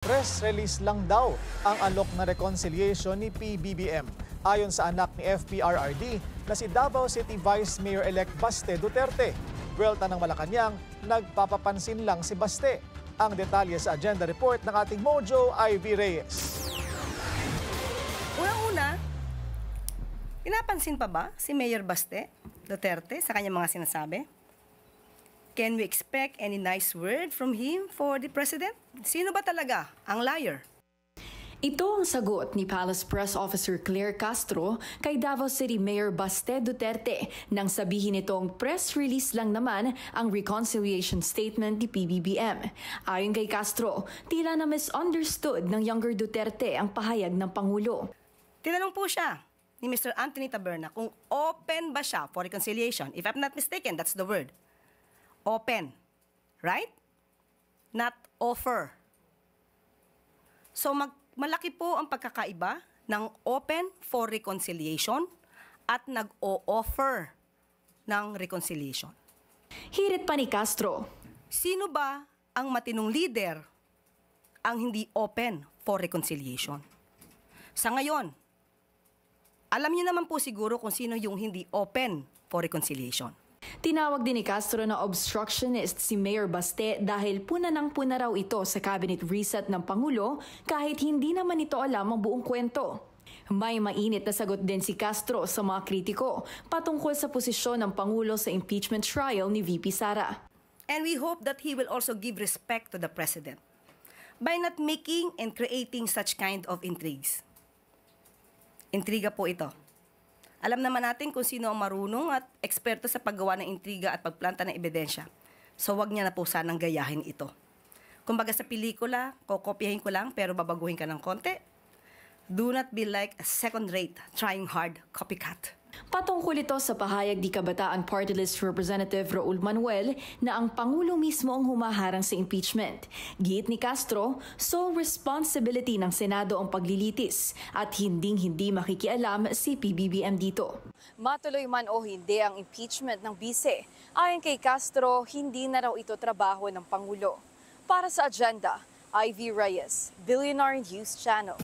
Press release lang daw ang alok na reconciliation ni PBBM. Ayon sa anak ni FPRRD na si Davao City Vice Mayor-elect Baste Duterte. Buwelta ng Malacanang, nagpapapansin lang si Baste. Ang detalye sa agenda report ng ating Mojo Ivy Reyes. Unang-una, pinapansin pa ba si Mayor Baste Duterte sa kanyang mga sinasabi? Can we expect any nice word from him for the President? Sino ba talaga ang liar? Ito ang sagot ni Palace Press Officer Claire Castro kay Davao City Mayor Baste Duterte nang sabihin nitong press release lang naman ang reconciliation statement ni PBBM. Ayon kay Castro, tila na misunderstood ng younger Duterte ang pahayag ng Pangulo. Tinanong po siya ni Mr. Anthony Taberna kung open ba siya for reconciliation. If I'm not mistaken, that's the word. Open. Right? Not offer. So malaki po ang pagkakaiba ng open for reconciliation at nag-o-offer ng reconciliation. Hirit pa ni Castro. Sino ba ang matinong leader ang hindi open for reconciliation? Sa ngayon, alam niyo naman po siguro kung sino yung hindi open for reconciliation. Tinawag din ni Castro na obstructionist si Mayor Baste dahil puna raw ito sa cabinet reset ng Pangulo kahit hindi naman ito alam ang buong kwento. May mainit na sagot din si Castro sa mga kritiko patungkol sa posisyon ng Pangulo sa impeachment trial ni VP Sara. And we hope that he will also give respect to the President by not making and creating such kind of intrigues. Intriga po ito. Alam naman natin kung sino ang marunong at eksperto sa paggawa ng intriga at pagplanta ng ebidensya. So wag niya na po sanang gayahin ito. Kumbaga sa pelikula, kokopyahin ko lang pero babaguhin ka ng konti. Do not be like a second-rate, trying hard copycat. Patungkol ito sa pahayag ni Kabataan Party List Representative Raul Manuel na ang Pangulo mismo ang humaharang sa impeachment. Giit ni Castro, sole responsibility ng Senado ang paglilitis at hinding-hindi makikialam si PBBM dito. Matuloy man o hindi ang impeachment ng bise, ayon kay Castro, hindi na raw ito trabaho ng Pangulo. Para sa agenda, Ivy Reyes, Billionaire News Channel.